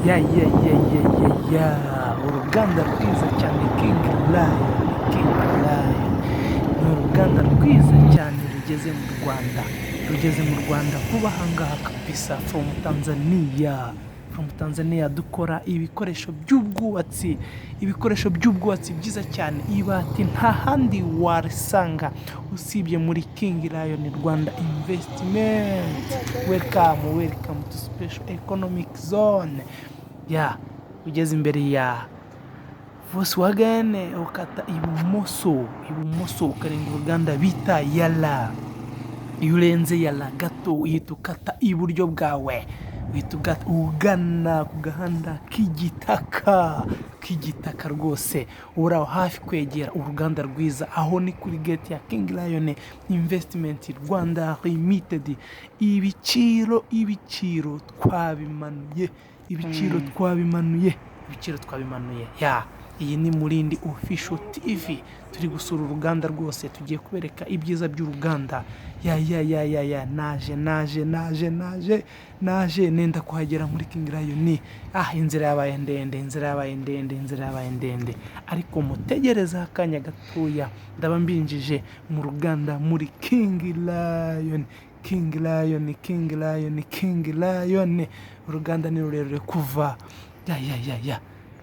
Ya uruganda rwiza cyane King Lion ni uruganda rwiza cyane rugeze mu Rwanda vuba ahangaha kabisa from Tanzania dukora ibikoresho by'ubwubatsi byiza cyane. Ibati nta handi warisanga usibye muri King Lion Rwanda Investment. Welcome to Special Economic Zone. Ugeze imbere ya Volkswagen ukata ibumoso ukarenga uruganda bita Yala. Iyo urenze Yala gato uhita ukata iburyo bwawe, uhita ugana ku gahanda k'igitaka rwose. Uraho hafi kwegera uruganda rwiza, aho ni kuri gate ya King Lion Investment Rwanda Limited. Ibiciro twabimanuye. Iyi ni Murindi Official TV. Turi gusura uruganda rwose, tugiye kubereka ibyiza by'uruganda. Naje nenda kuhagera muri King Lion. Inzira yabaye ndende, ariko mutegereza akanya gatoya ndaba mbinjije mu ruganda muri King Lion. Uruganda ni rurerure kuva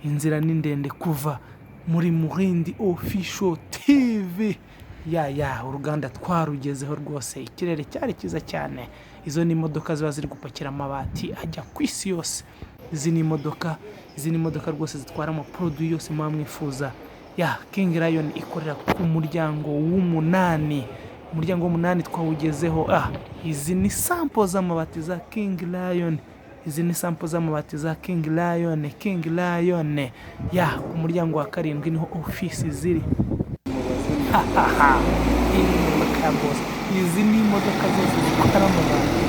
inzira ni ndende kuva muri Murindi Official TV. Uruganda twarugezeho rwose, ikirere cyari cyiza cyane. Izo ni imodoka ziba ziri gupakira amabati ajya ku isi yose. Izi ni imodoka rwose zitwara amaproduit yose muba mwifuza. King Lion ikorera ku muryango w'umunani. Umuryango w'umunani twawugezeho. Izi ni sample z'amabati za King Lion. Ku muryango wa karindwi niho ofisi ziri. Izi ni imodoka zose zitwara amabati.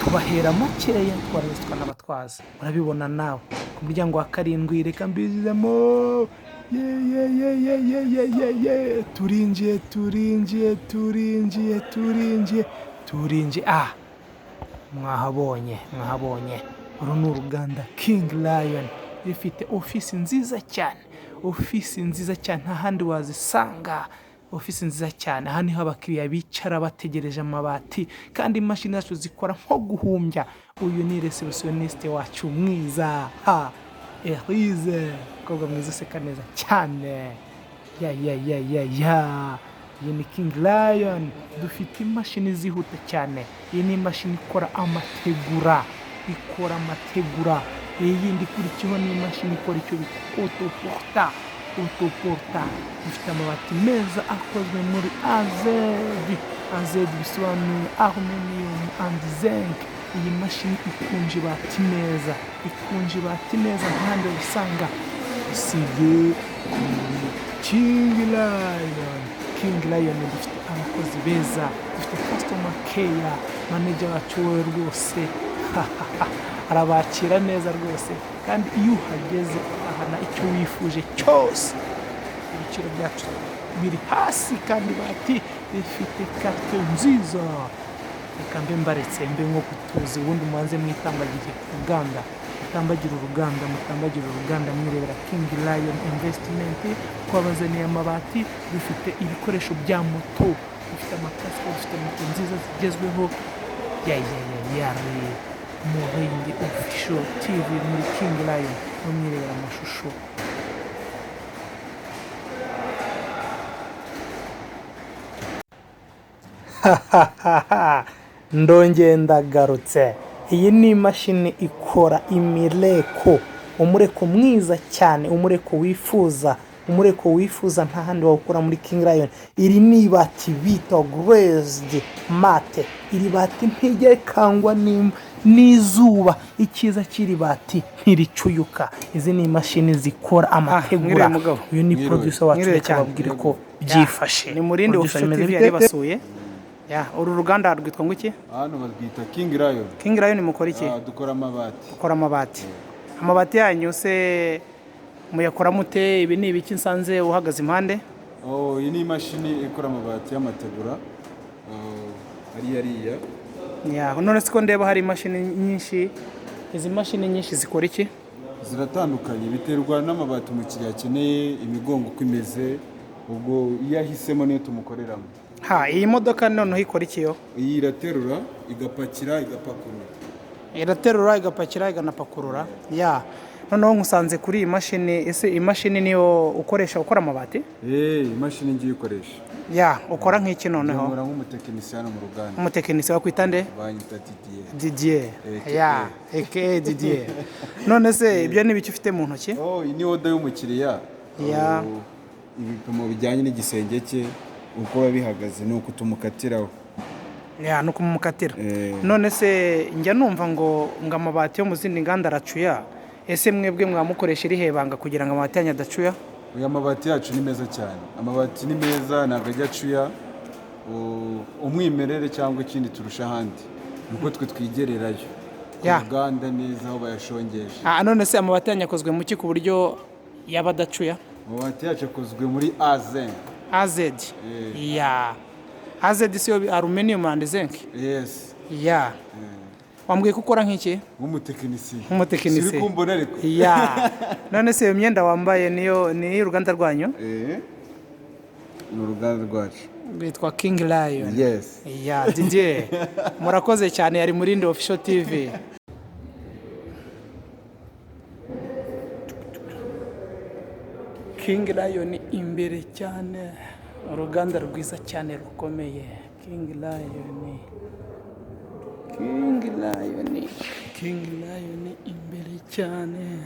Tubahera makeya twarezwa n'abatwaza, urabibona nawe. Ku muryango wa karindwi reka mbizemo. Turinjiye. Mwahabonye. Uru ni uruganda King Lion. Rifite ofisi nziza cyane, nta handi wazisanga. Ofisi nziza cyane, aha niho abakiriya bicara bategereje amabati, kandi imashini zacu zikora nko guhumbya. Uyu ni Receptionist wacu mwiza, Elize, kobwa mwiza useka neza cyane. Iyi ni King Lion. Dufite imashini zihuta cyane. Iyi ni imashini ikora amategura. Iyi yindi ikurikiyeho ni imashini ikora icyo bita autoporta. Dufite amabati meza akozwe muri AZ bisobanuye aluminium and zinc. Iyi mashini ikunje ibati neza ntahandi usanga usibye King Lion. Dufite abakozi beza, dufite customer care manager wacu we rwose arabakira neza rwose, kandi iyo uhageze ahana icyo wifuje cyose. Ibiciro byacu biri hasi, kandi bati bifite carte nziza. Reka mbaretse nko kutuzi, ubundi mubanze mwitambagire uruganda. Mutambagire uruganda mwirebera King Lion Investment. Twabazaniye amabati, dufite ibikoresho bya moto, dufite amakasike, dufite moto nziza zigezweho. Murindi Official TV muri King Lion, mwirebera amashusho. Ndongeye ndagarutse. Iyi ni imashini ikora umureko mwiza cyane, umureko wifuza nta handi wawukora muri King Lion. Iri ni ibati bita glazed matte. Iri bati ntigerekangwa n'izuba. Ikiza kiri bati ntiricuyuka. Izi ni imashini zikora amategura. Uyu ni producer wacu, reka babwire ko byifashe. Ni Murindi Official TV yaribasuye. Uru ruganda rwitwa nguki? Hano barwita King Lion. King Lion mukora iki? Dukora amabati. Amabati yanyu se muyakora mute? Ibi ni ibiki nsanze uhagaze impande? Iyi ni imashini ikora amabati y'amategura. Hariya. None siko ndeba hari imashini nyinshi izi mashini nyinshi zikora iki? Ziratandukanye biterwa n'amabati umukiriya akeneye, imigongo uko imeze, ubwo iyo ahisemo niyo tumukoreramo. Iyi modoka noneho ikora iki yo? Iyi iraterura igapakira igapakurura. Iraterura igapakira iganapakurura. Noneho nkusanze kuri iyi mashini, ese imashini niyo ukoresha ukora amabati? Imashini ngiye ukoresha. Ukora nk'iki noneho? Nkora nk'umutekinisiye hano mu ruganda. Umutekinisiye wakwita nde? Banyita Didier. Didier. None se ibyo ni ibiki ufite mu ntoki? Iyi ni oda y'umukiriya. Ibipimo bijyanye n'igisenge cye uko biba bihagaze nuko tumukatiraho. Nuko mumukatira. None se njya numva ngo amabati yo mu zindi nganda aracuya. Ese mwebwe mwamukoresha iri hebanga kugira ngo amabati yanyu adacuya? Oya, amabati yacu ni meza cyane. Amabati ni meza ntabwo ajya acuya. Umwimerere cyangwa ikindi turusha ahandi nuko twe twigererayo ku ruganda neza aho bayashongeje. None se amabati yanyu akozwe mu ki ku buryo yaba adacuya? Amabati yacu akozwe muri AZ. AZ si yo aluminium and zinc? Yes. Wambwiye ko ukora nk'iki? Nk'umutekinisiye. Siri kumbona ariko. None se iyo myenda wambaye ni uruganda rwanyu? Ni uruganda rwacu. Rwitwa King Lion. Yes. Didier. Murakoze cyane, yari muri Ndi Official TV. King Lion imbere cyane. Uruganda rwiza cyane rukomeye. King Lion imbere cyane.